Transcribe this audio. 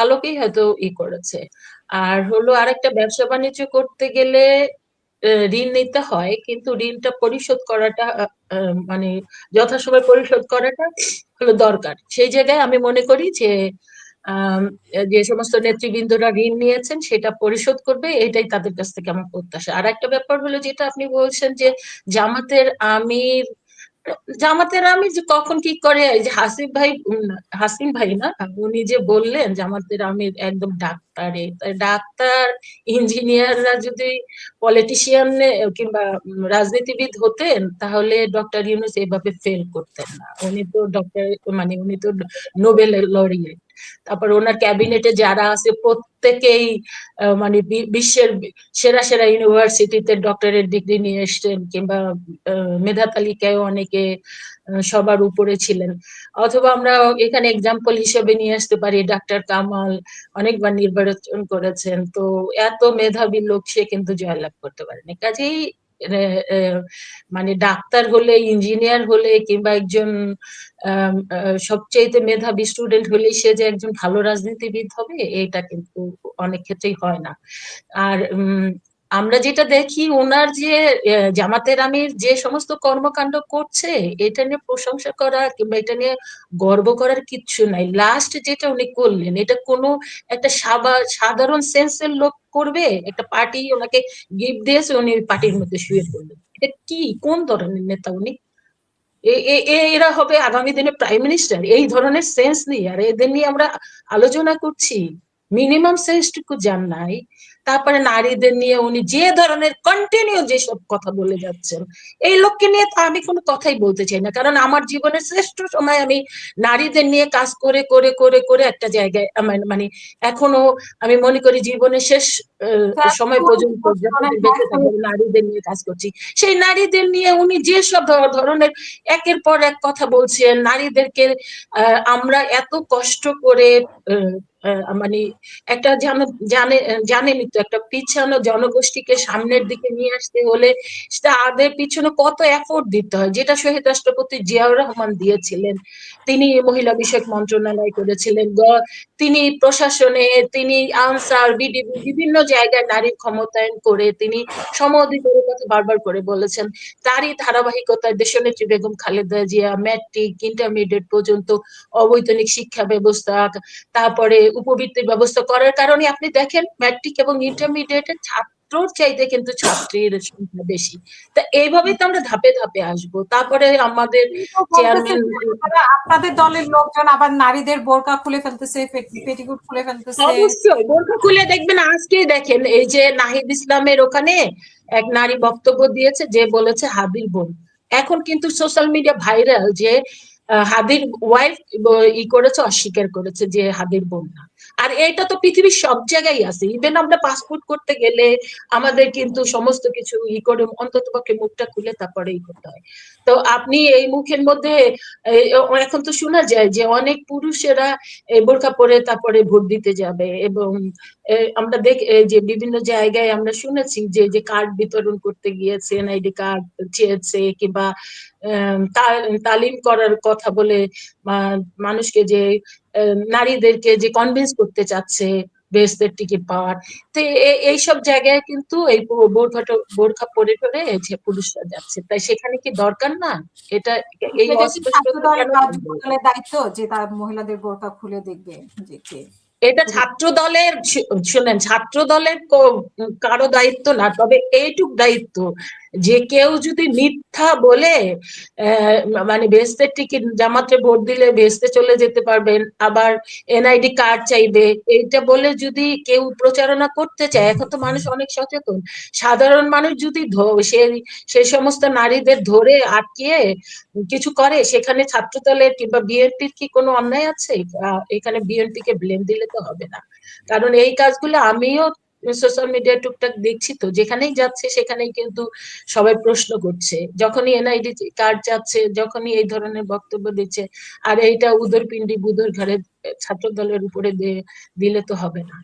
আলোকেই হয়তো করেছে। আর হলো আরেকটা ব্যবসা বাণিজ্য করতে গেলে ঋণ নিতে হয়, কিন্তু ঋণটা পরিশোধ করাটা মানে যথাসময়ে পরিশোধ করাটা হলো দরকার। সেই জায়গায় আমি মনে করি যে আম যে সমস্ত নেতৃবৃন্দরা ঋণ নিয়েছেন সেটা পরিশোধ করবে, এটাই তাদের কাছ থেকে আমার প্রত্যাশা। আরেকটা ব্যাপার হলো যেটা আপনি বলছেন যে জামাতের আমির জামাতের আমির যে কখন কি করে, এই যে হাসিব ভাই হাসিম ভাই না, উনি যে বললেন জামাতের আমির একদম ডাক্তারে, তাই ডাক্তার ইঞ্জিনিয়াররা যদি পলিটিশিয়ান কিংবা রাজনীতিবিদ হতেন তাহলে ডক্টর ইউনূস এভাবে ফেল করতেন না। উনি তো ডক্টর, মানে উনি তো নোবেল লরিয়েট। তারপর ওনার ক্যাবিনেটে যারা আছে প্রত্যেকেই মানে বিশ্বের সেরা সেরা ইউনিভার্সিটিতে ডক্টরেট ডিগ্রি নিয়ে এসছেন, কিংবা মেধা তালিকায় অনেকে সবার উপরে ছিলেন। অথবা আমরা এখানে এক্সাম্পল হিসেবে নিয়ে আসতে পারি ডাক্তার কামাল, অনেকবার নির্বাচন করেছেন, তো এত মেধাবী লোক সে কিন্তু জয়লাভ করতে পারেনি। কাজেই মানে ডাক্তার হলে, ইঞ্জিনিয়ার হলে, কিংবা একজন সবচেয়ে মেধাবী স্টুডেন্ট হলেই সে যে একজন ভালো রাজনীতিবিদ হবে, এটা কিন্তু অনেক ক্ষেত্রেই হয় না। আর আমরা যেটা দেখি ওনার যে জামাতের আমির যে সমস্ত কর্মকাণ্ড করছে, এটা নিয়ে প্রশংসা করা কিংবা এটা নিয়ে গর্ব করার কিচ্ছু নাই। লাস্ট যেটা উনি করলেন, এটা কোনো একটা সাধারণ সেন্সের লোক করবে? একটা পার্টি ওনাকে গিফট দিয়েছে, উনি ওই পার্টির মধ্যে শুয়ে পড়লেন। এটা কি, কোন ধরনের নেতা উনি? এরা হবে আগামী দিনে প্রাইম মিনিস্টার? এই ধরনের সেন্স নেই, আর এদের নিয়ে আমরা আলোচনা করছি। মিনিমাম সেন্সটুকু জান নাই। তারপরে নারীদের নিয়ে উনি যে ধরনের কন্টিনিউ যেসব কথা বলে যাচ্ছেন, এই লোককে নিয়ে তো আমি কোনো কথাই বলতে চাই না, কারণ আমার জীবনের শ্রেষ্ঠ সময় আমি নারীদের নিয়ে কাজ করে করে করে করে একটা জায়গায় মানে এখনো আমি মনে করি জীবনের শেষ সময় পর্যন্ত যতদিন বেঁচে থাকবো নারীদের নিয়ে কাজ করছি। সেই নারীদের নিয়ে উনি যেসব ধরনের একের পর এক কথা বলছেন, নারীদেরকে আমরা এত কষ্ট করে মানে একটা জানেনই তো, একটা পিছানো জনগোষ্ঠীকে সামনের দিকে নিয়ে আসতে হলে তাদের পিছনে কত এফোর্ট দিতে হয়, যেটা শহীদ রাষ্ট্রপতি জিয়াউর রহমান দিয়েছিলেন। তিনি মহিলা বিষয়ক মন্ত্রণালয় করেছিলেন, তিনি প্রশাসনে, তিনি আনসার, বিডিবি, বিভিন্ন জায়গায় নারীর ক্ষমতায়ন করে তিনি সম অধিকারের কথা বারবার করে বলেছেন। তারই ধারাবাহিকতায় দেশনেত্রী বেগম খালেদা জিয়া ম্যাট্রিক ইন্টারমিডিয়েট পর্যন্ত অবৈতনিক শিক্ষা ব্যবস্থা, তারপরে উপবৃত্তির ব্যবস্থা করার কারণে আপনি দেখেন ম্যাট্রিক এবং ইন্টারমিডিয়েটের ছাত্রর চাইতে কিন্তু ছাত্রীর সংখ্যা বেশি। তা এইভাবেই তো আমরা ধাপে ধাপে আসবো। তারপরে আমাদের চেয়ারম্যান, আপনাদের দলের লোকজন আবার নারীদের বোরকা খুলে ফেলতেছে, পেটিকুট খুলে ফেলতেছে। অবশ্যই বোরকা খুলে দেখবেন, আজকেই দেখেন এই যে নাহিদ ইসলামের ওখানে এক নারী বক্তব্য দিয়েছে, যে বলেছে হাদির বোন। এখন কিন্তু সোশ্যাল মিডিয়া ভাইরাল যে হাদির ওয়াইফ করেছে, অস্বীকার করেছে যে হাদির বোন না। আর এটা তো পৃথিবীর সব জায়গায় আছে, ইভেন আমরা পাসপোর্ট করতে গেলে আমাদের কিন্তু সমস্ত কিছু করে অন্তত পক্ষে মুখটা খুলে তারপরে করতে হয়। তো আপনি এই মুখের মধ্যে এখন তো শোনা যায় যে অনেক পুরুষেরা বোরকা পরে তারপরে ভোট দিতে যাবে, এবং আমরা যে বিভিন্ন জায়গায় আমরা শুনেছি যে কার্ড বিতরণ করতে গিয়েছে, এনআইডি কার্ড চেয়েছে, কিংবা তালিম করার কথা বলে মানুষকে যে নারীদেরকে যে কনভিন্স করতে চাচ্ছে বেহেশতের টিকিট পাওয়ার। তো এইসব জায়গায় কিন্তু এই বোরখা পরে পরে যে পুরুষরা যাচ্ছে, তাই সেখানে কি দরকার না? এটা এই সেটা কি ছাত্র অস্পষ্টতা দল কেন বা থাকবে? যুব দলের দায়িত্ব যে তার মহিলাদের বোরকা খুলে দেখবে? যে কে এটা ছাত্র দলের, শুনেন, ছাত্র দলের কারো দায়িত্ব না, তবে এইটুক দায়িত্ব যে কেউ যদি মিথ্যা বলে মানে বেহেশতের টিকিট, জামাতে ভোট দিলে বেহেশতে চলে যেতে পারবেন, আবার এনআইডি কার্ড চাইবে, এইটা বলে যদি কেউ প্রচারণা করতে চায়, এখন তো মানুষ অনেক সচেতন, সাধারণ মানুষ যদি সেই সমস্ত নারীদের ধরে আটকিয়ে কিছু করে, সেখানে ছাত্র দলের কিংবা বিএনপির কি কোনো অন্যায় আছে? এখানে বিএনপি কে ব্লেম দিলে তো হবে না, কারণ এই কাজগুলো আমিও সোশ্যাল মিডিয়া টুকটাক দেখছি, তো যেখানেই যাচ্ছে সেখানেই কিন্তু সবাই প্রশ্ন করছে, যখনই এনআইডি কার্ড যাচ্ছে, যখনই এই ধরনের বক্তব্য দিচ্ছে। আর এইটা উদরপিণ্ডি বুধর ঘরে ছাত্র দলের উপরে দিলে তো হবে না।